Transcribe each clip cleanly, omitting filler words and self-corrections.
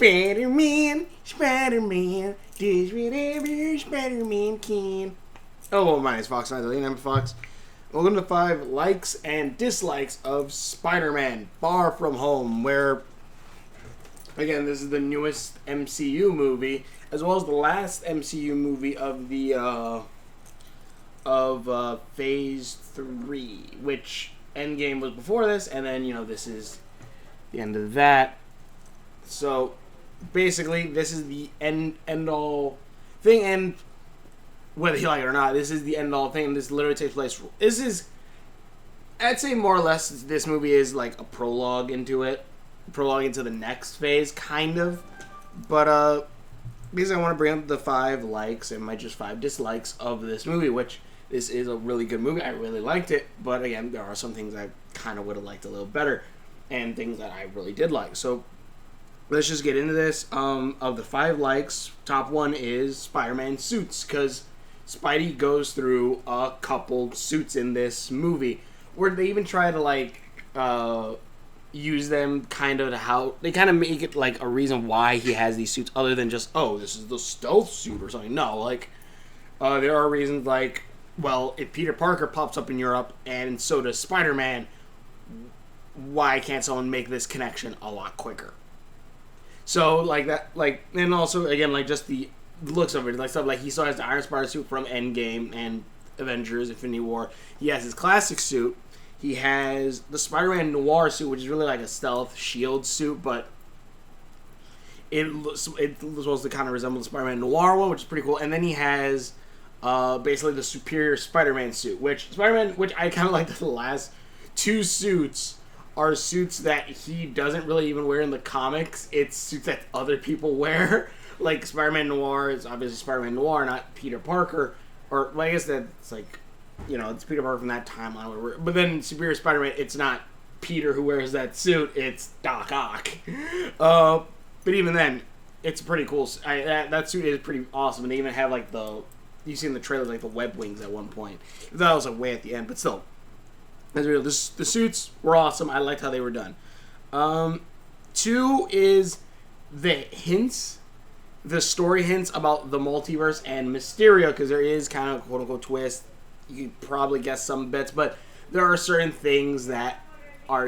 Spider-Man, Spider-Man, does whatever Spider-Man can. Oh, my name is Fox. I'm Fox. Welcome to 5 likes and dislikes of Spider-Man Far From Home, where, again, this is the newest MCU movie, as well as the last MCU movie of the, Phase 3, which Endgame was before this, and then, this is the end of that. So, basically, this is the end-all thing, and whether you like it or not, this is the end-all thing, and this literally takes place... I'd say more or less, this movie is like a prologue into it. Prologue into the next phase, kind of. But, because I want to bring up the 5 likes, and my just 5 dislikes of this movie, which this is a really good movie. I really liked it, but again, there are some things I kind of would have liked a little better, and things that I really did like. So, let's just get into this. Of the 5 likes, top 1 is Spider-Man suits, because Spidey goes through a couple suits in this movie, where they even try to, use them kind of to how... They kind of make it, like, a reason why he has these suits, other than just, oh, this is the stealth suit or something. No, there are reasons, like, well, if Peter Parker pops up in Europe, and so does Spider-Man, why can't someone make this connection a lot quicker? So, and also, again, just the looks of it, stuff he still has the Iron Spider suit from Endgame and Avengers, Infinity War. He has his classic suit. He has the Spider-Man Noir suit, which is really like a stealth shield suit, but it's supposed to kind of resemble the Spider-Man Noir one, which is pretty cool. And then he has basically the Superior Spider-Man suit, which I kind of like the last 2 suits are suits that he doesn't really even wear in the comics. It's suits that other people wear. Like, Spider-Man Noir is obviously Spider-Man Noir, not Peter Parker. Or, I guess that's, it's Peter Parker from that timeline. But then Superior Spider-Man, it's not Peter who wears that suit, it's Doc Ock. But even then, it's pretty cool. That suit is pretty awesome. And they even have, you see in the trailer, the web wings at one point. That was, way at the end, but still. That's real. The suits were awesome. I liked how they were done. 2 is the hints, the story hints about the multiverse and Mysterio, because there is kind of a quote-unquote twist. You could probably guess some bits, but there are certain things that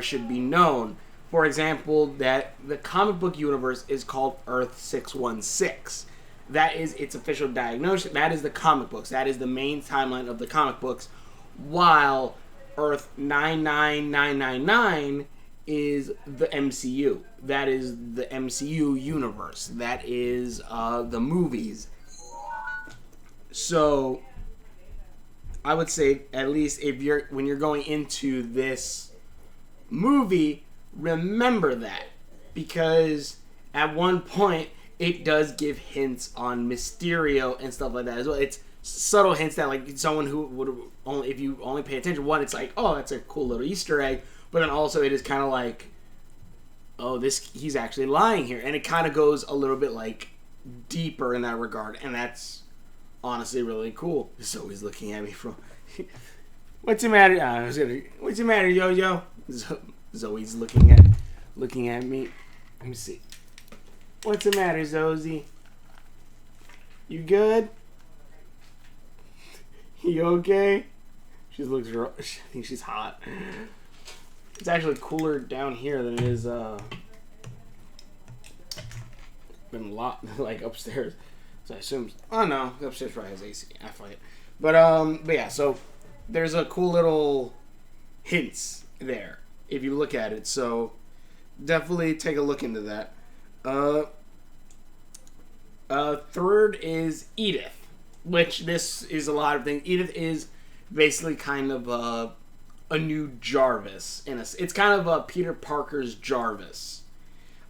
should be known. For example, that the comic book universe is called Earth 616. That is its official diagnosis. That is the comic books. That is the main timeline of the comic books, while Earth 99999 is the MCU. That is the MCU universe. That is the movies. So, I would say, at least when you're going into this movie, remember that. Because at one point, it does give hints on Mysterio and stuff like that as well. It's subtle hints that, someone who would only, if you only pay attention, one, it's oh, that's a cool little Easter egg. But then also it is kind of oh, he's actually lying here. And it kind of goes a little bit, deeper in that regard. And that's honestly really cool. Zoe's looking at me from... What's the matter? What's the matter, Yo-Yo? Zoe's looking at me. Let me see. What's the matter, Zozie? You good? You okay? I think she's hot. It's actually cooler down here than it is been a lot upstairs. So I assume. Oh no, upstairs probably has AC. I fight it. But yeah. So there's a cool little hints there if you look at it. So definitely take a look into that. Third is Edith, which this is a lot of things. Edith is basically kind of a new Jarvis. It's kind of a Peter Parker's Jarvis.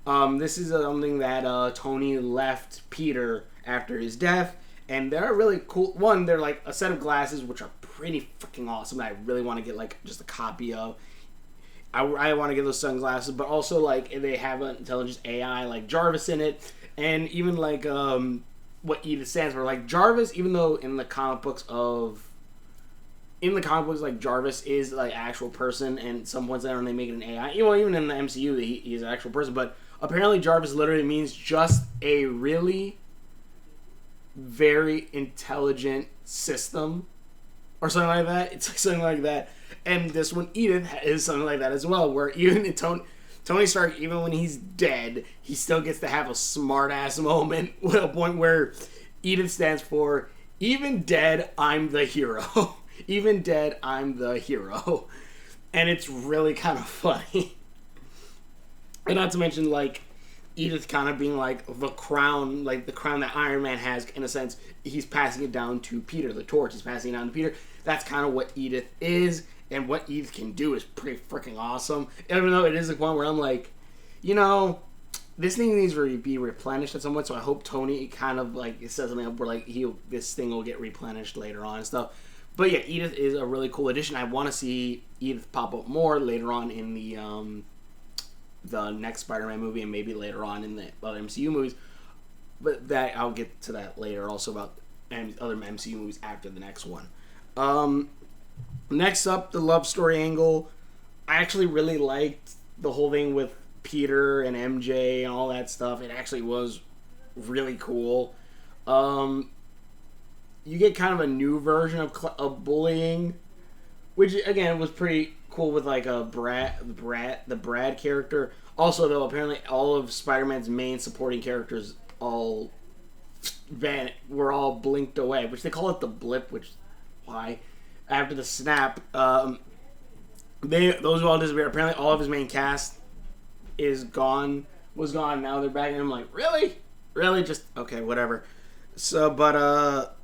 This is something that Tony left Peter after his death, and they're really cool. One, they're a set of glasses, which are pretty freaking awesome. I really want to get just a copy of. I want to get those sunglasses, but also they have an intelligent AI like Jarvis in it, and even what Edith stands for. Jarvis, even though in the comic books, Jarvis is actual person, and some points there when they make it an AI. Even in the MCU, he's an actual person, but Apparently, Jarvis literally means just a really very intelligent system or something like that. It's like something like that. And this one, Edith, is something like that as well, where even Tony Stark, even when he's dead, he still gets to have a smart-ass moment with a point where Edith stands for, even dead, I'm the hero. Even dead, I'm the hero. And it's really kind of funny. And not to mention, like, Edith kind of being like the crown that Iron Man has, in a sense, he's passing it down to Peter. The torch is passing it down to Peter. That's kind of what Edith is, and what Edith can do is pretty freaking awesome. Even though it is the one where I'm like, this thing needs to be replenished at some point, so I hope Tony kind of like says something up where like this thing will get replenished later on and stuff. But yeah, Edith is a really cool addition. I want to see Edith pop up more later on in the next Spider-Man movie, and maybe later on in the other MCU movies. But that I'll get to that later. Also about other MCU movies after the next one. Next up, the love story angle. I actually really liked the whole thing with Peter and MJ and all that stuff. It actually was really cool. You get kind of a new version of bullying, which again was pretty cool with like the Brad character. Also, though, apparently all of Spider-Man's main supporting characters were all blinked away, which they call it the blip. Which why after the snap, those who all disappeared. Apparently, all of his main cast was gone. Now they're back, and I'm like, really, just okay, whatever. So, but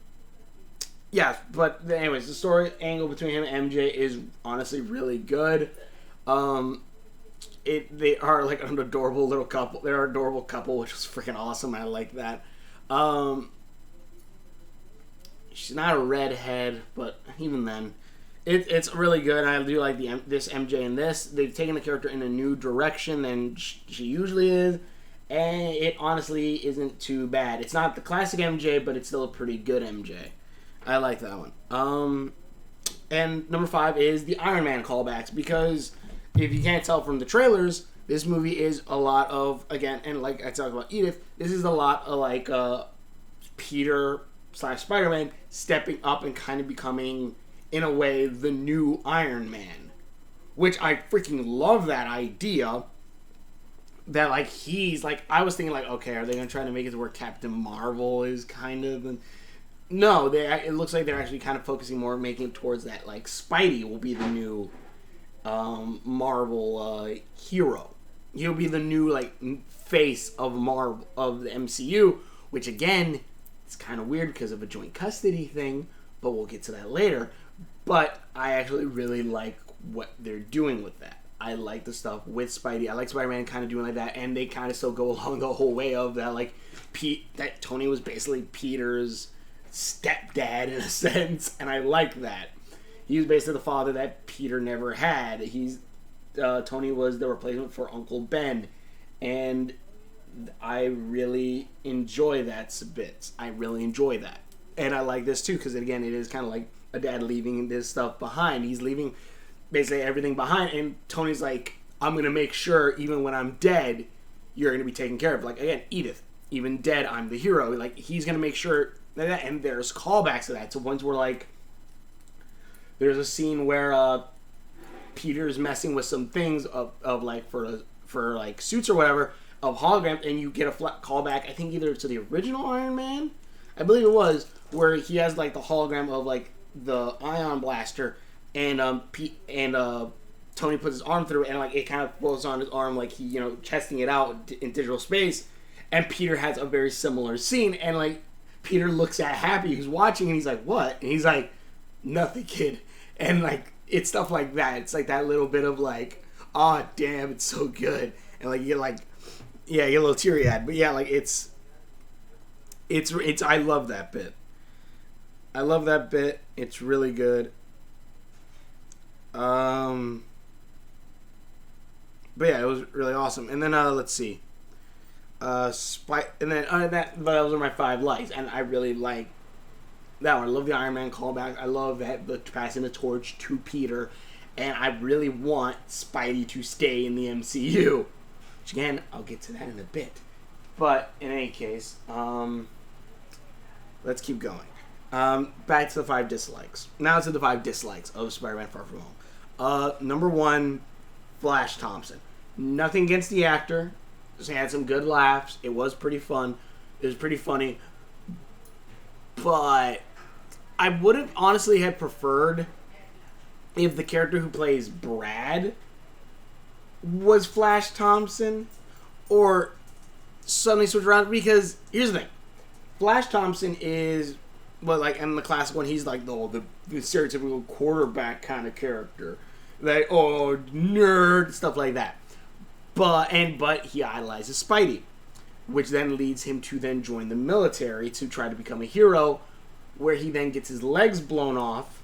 yeah, but anyways, the story angle between him and MJ is honestly really good. They are like an adorable little couple. They're an adorable couple, which was freaking awesome. I like that. She's not a redhead, but even then, it's really good. I do like this MJ in this. They've taken the character in a new direction than she usually is, and it honestly isn't too bad. It's not the classic MJ, but it's still a pretty good MJ. I like that one. And number 5 is the Iron Man callbacks, because if you can't tell from the trailers, this movie is a lot of, again, and like I talked about Edith, this is a lot of like Peter / Spider-Man stepping up and kind of becoming, in a way, the new Iron Man. Which I freaking love that idea. That like he's like, I was thinking like, okay, are they going to try to make it to where Captain Marvel is kind of... No, it looks like they're actually kind of focusing more, making it towards that, like, Spidey will be the new Marvel hero. He'll be the new, like, face of Marvel, of the MCU, which, again, it's kind of weird because of a joint custody thing, but we'll get to that later. But I actually really like what they're doing with that. I like the stuff with Spidey. I like Spider-Man kind of doing like that, and they kind of still go along the whole way of that, like, that Tony was basically Peter's stepdad in a sense, and I like that. He was basically the father that Peter never had. Tony was the replacement for Uncle Ben, and I really enjoy that bit. I really enjoy that, and I like this too because again, it is kind of like a dad leaving this stuff behind. He's leaving basically everything behind, and Tony's like, "I'm gonna make sure, even when I'm dead, you're gonna be taken care of." Like again, Edith, even dead, I'm the hero. Like he's gonna make sure. And there's callbacks to that. So ones where like there's a scene where Peter's messing with some things of like for like suits or whatever of holograms, and you get a flat callback. I think either to the original Iron Man, I believe it was, where he has like the hologram of like the ion blaster, and Tony puts his arm through it, and like it kind of floats on his arm, like he testing it out in digital space. And Peter has a very similar scene, and like. Peter looks at Happy, who's watching, and he's like, "What?" And he's like, "Nothing, kid." And like, it's stuff like that. It's like that little bit of like, "Oh, damn, it's so good," and like you get like, yeah, you get a little teary eyed. But yeah, like it's. I love that bit. I love that bit. It's really good. But yeah, it was really awesome. And then let's see. And then those are my 5 likes, and I really like that one. I love the Iron Man callback. I love the passing the torch to Peter, and I really want Spidey to stay in the MCU. Which again, I'll get to that in a bit. But in any case, let's keep going. Back to the 5 dislikes. Now to the 5 dislikes of Spider-Man Far From Home. Number 1, Flash Thompson. Nothing against the actor. Just had some good laughs. It was pretty fun. It was pretty funny. But I would have honestly had preferred if the character who plays Brad was Flash Thompson, or suddenly switch around, because here's the thing. Flash Thompson is, well, like in the classic one, he's like the stereotypical quarterback kind of character. Like, oh, nerd, stuff like that. But he idolizes Spidey, which then leads him to then join the military to try to become a hero, where he then gets his legs blown off,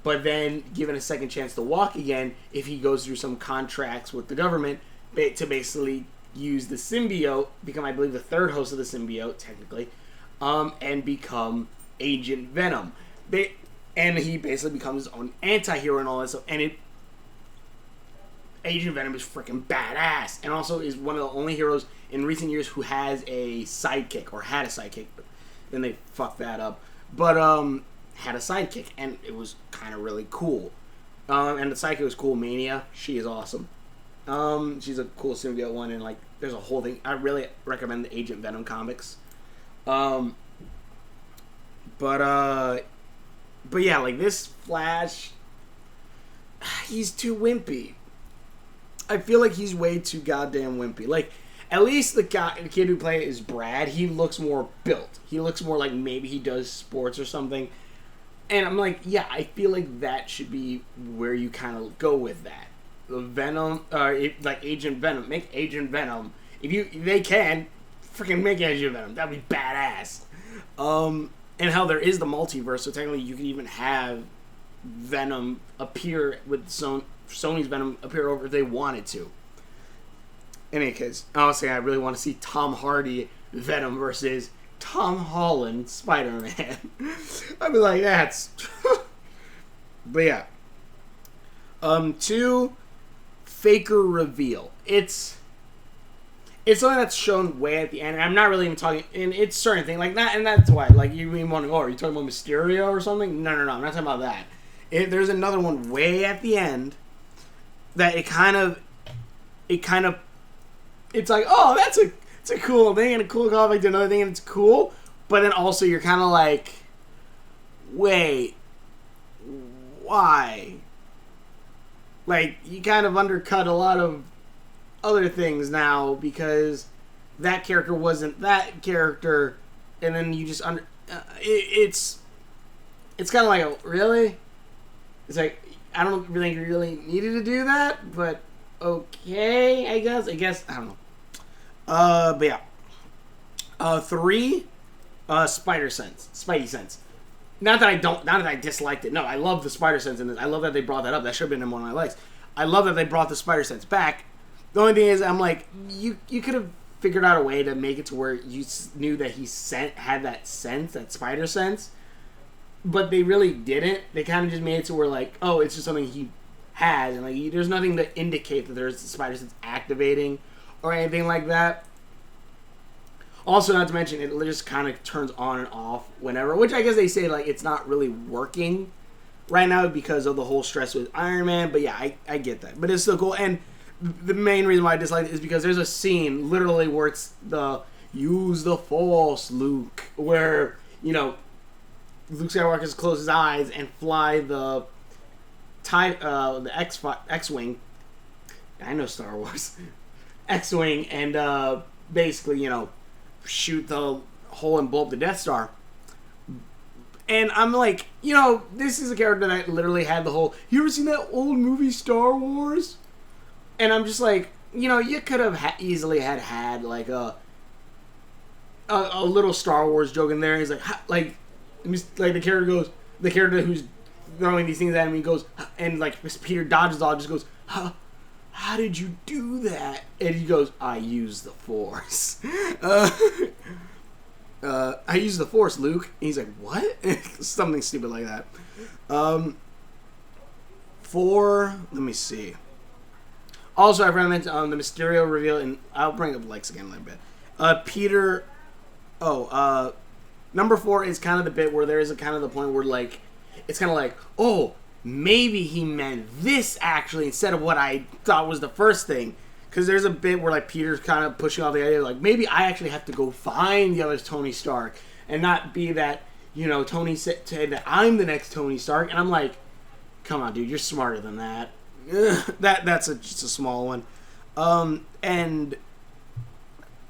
but then given a second chance to walk again if he goes through some contracts with the government to basically use the symbiote, become, I believe, the 3rd host of the symbiote, technically, and become Agent Venom. And he basically becomes his own anti-hero and all that stuff. And Agent Venom is freaking badass, and also is one of the only heroes in recent years who has a sidekick, or had a sidekick, but then they fucked that up. But had a sidekick, and it was kind of really cool. And the sidekick was cool. Mania, she is awesome. She's a cool symbiote one, and like there's a whole thing. I really recommend the Agent Venom comics. But yeah, like this Flash, he's too wimpy. I feel like he's way too goddamn wimpy. Like, at least the kid who plays is Brad. He looks more built. He looks more like maybe he does sports or something. And I'm like, yeah, I feel like that should be where you kind of go with that. The Venom, like Agent Venom. Make Agent Venom. If they can, freaking make Agent Venom. That'd be badass. And how there is the multiverse, so technically you could even have Venom appear with Sony's Venom appear over if they wanted to. In any case, honestly, I really want to see Tom Hardy Venom versus Tom Holland Spider-Man. I'd be like, that's... But yeah. 2, Faker reveal. It's something that's shown way at the end, and I'm not really even talking, and it's certain thing, like, not, and that's why, like, you even want to go, are you talking about Mysterio or something? No, I'm not talking about that. There's another one way at the end that it's like, oh, it's a cool thing and a cool callback to another thing, and it's cool, but then also you're kind of like, wait, why? Like, you kind of undercut a lot of other things now because that character wasn't that character, and then you just it's kind of like, really? It's like, I don't think you really needed to do that, but okay, I guess, I don't know. But yeah. 3, Spidey Sense. Not that I disliked it. No, I love the Spider Sense in this. I love that they brought that up. That should have been in one of my likes. I love that they brought the Spider Sense back. The only thing is, I'm like, you could have figured out a way to make it to where you knew that he had that sense, that Spider Sense, but they really didn't. They kind of just made it to where, like, oh, it's just something he has, and like there's nothing to indicate that there's the Spider Sense activating or anything like that. Also, not to mention, it just kind of turns on and off whenever, which I guess they say, like, it's not really working right now because of the whole stress with Iron Man, but yeah, I get that. But it's still cool, and the main reason why I dislike it is because there's a scene, literally, where it's the use the Force, Luke, where, you know, Luke Skywalker just close his eyes and fly the X-Wing. I know Star Wars. X-Wing, and basically, you know, shoot the hole and blow up the Death Star. And I'm like, you know, this is a character that literally had the whole, you ever seen that old movie Star Wars? And I'm just like, you know, you could have easily had like a little Star Wars joke in there. He's like the character who's throwing these things at him, he goes, and like Peter dodges all, just goes, how did you do that? And he goes, I use the Force. I use the Force, Luke. And he's like, what? Something stupid like that. 4, let me see. Also, I forgot to mention the Mysterio reveal, and I'll bring up Lex again in a little bit. Peter. Number 4 is kind of the bit where there is a kind of the point where like it's kind of like, oh, maybe he meant this actually instead of what I thought was the first thing. Because there's a bit where like Peter's kind of pushing off the idea like maybe I actually have to go find the other Tony Stark and not be that, you know, Tony said that I'm the next Tony Stark, and I'm like, come on, dude, you're smarter than that. That's just a small one. And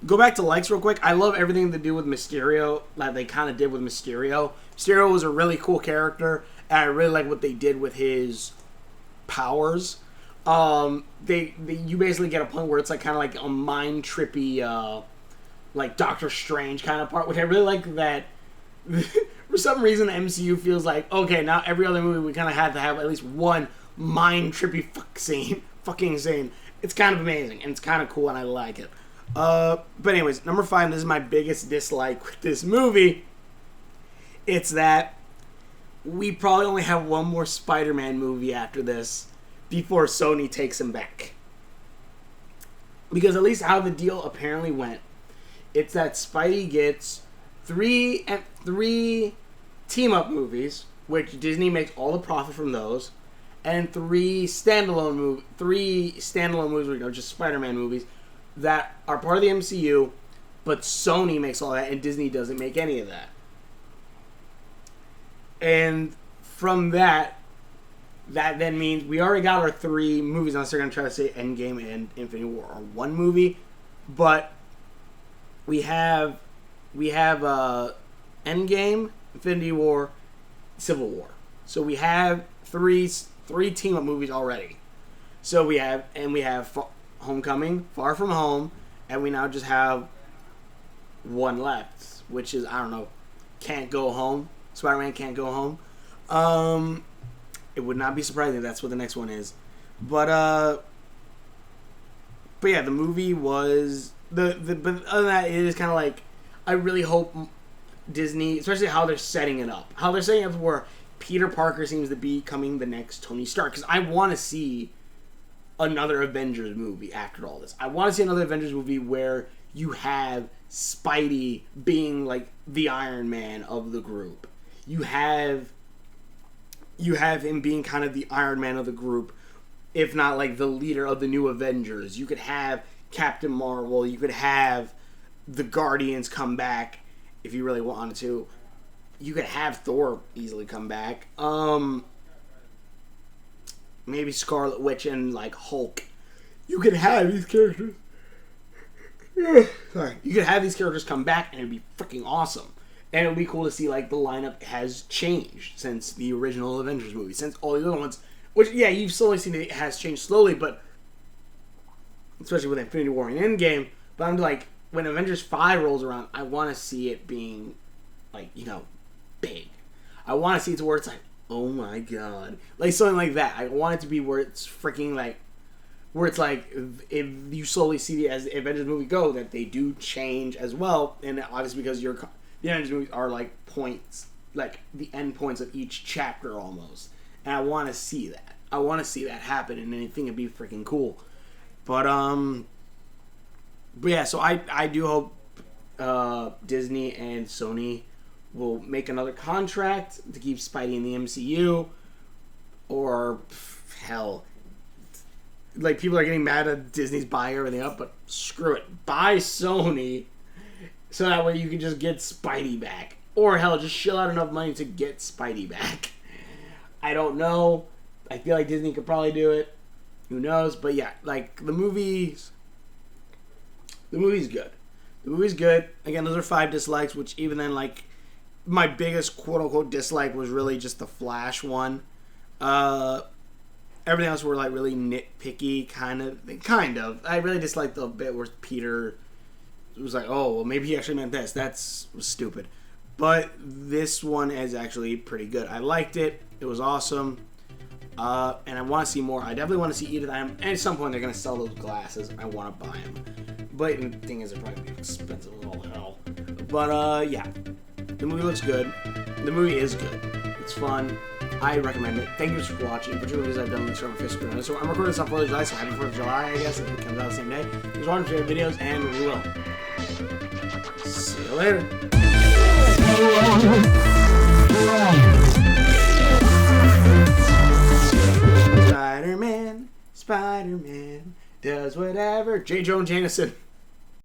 go back to likes real quick. I love everything to do with Mysterio that they kind of did with Mysterio. Mysterio was a really cool character, and I really like what they did with his powers. You basically get a point where it's like kind of like a mind trippy, like Doctor Strange kind of part, which I really like that. For some reason, the MCU feels like, okay, now every other movie we kind of had to have at least one mind trippy fucking scene. It's kind of amazing, and it's kind of cool, and I like it. But anyways, number 5, this is my biggest dislike with this movie. It's that we probably only have one more Spider-Man movie after this before Sony takes him back. Because at least how the deal apparently went, it's that Spidey gets 3 team-up movies, which Disney makes all the profit from those, and 3 standalone movies, you know, just Spider-Man movies, that are part of the MCU, but Sony makes all that, and Disney doesn't make any of that. And from that then means we already got our 3 movies, unless they're going to try to say Endgame and Infinity War are one movie, but we have Endgame, Infinity War, Civil War. So we have three team-up movies already. So we have Homecoming, Far From Home, and we now just have one left, which is, I don't know, Can't Go Home. Spider-Man Can't Go Home. It would not be surprising if that's what the next one is. But yeah, the movie was but other than that, it is kind of like, I really hope Disney, especially how they're setting it up. How they're setting it up where Peter Parker seems to be becoming the next Tony Stark. Because I want to see another Avengers movie after all this. I want to see another Avengers movie where you have Spidey being like the Iron Man of the group. You have him being kind of the Iron Man of the group, if not like the leader of the new Avengers. You could have Captain Marvel. You could have the Guardians come back if you really wanted to. You could have Thor easily come back. Maybe Scarlet Witch and like Hulk. You could have these characters. Sorry. You could have these characters come back and it'd be freaking awesome. And it would be cool to see like the lineup has changed since the original Avengers movie. Since all the other ones, which yeah, you've slowly seen it has changed slowly, but especially with Infinity War and Endgame. But I'm like, when Avengers 5 rolls around, I want to see it being like, you know, big. I want to see it to where it's like, oh my god, like something like that. I want it to be where it's freaking like, where it's like, if you slowly see it as the Avengers movie go, that they do change as well, and obviously because the Avengers movies are like points, like the end points of each chapter almost, and I want to see that. I want to see that happen, and I think it'd be freaking cool. But yeah, so I do hope Disney and Sony will make another contract to keep Spidey in the MCU, or hell, like people are getting mad at Disney's buying everything up, but screw it, buy Sony, so that way you can just get Spidey back, or hell, just shell out enough money to get Spidey back. I don't know. I feel like Disney could probably do it. Who knows? But yeah, like the movie's good. The movie's good. Again, those are 5 dislikes, which even then, like, my biggest quote-unquote dislike was really just the Flash one. Everything else were, like, really nitpicky, kind of. I really disliked the bit where Peter was like, oh, well, maybe he actually meant this. That's stupid. But this one is actually pretty good. I liked it. It was awesome. And I want to see more. I definitely want to see Edith. And at some point, they're going to sell those glasses. I want to buy them. But the thing is, they're probably expensive as all hell. But, yeah. The movie looks good. The movie is good. It's fun. I recommend it. Thank you for watching. Which movies I've done this from Facebook. So I'm recording this on 4th of July, so happy 4th of July, I guess. It comes out the same day. Thanks for watching my videos, and we will see you later. Spider-Man does whatever. J. Jonah Jameson.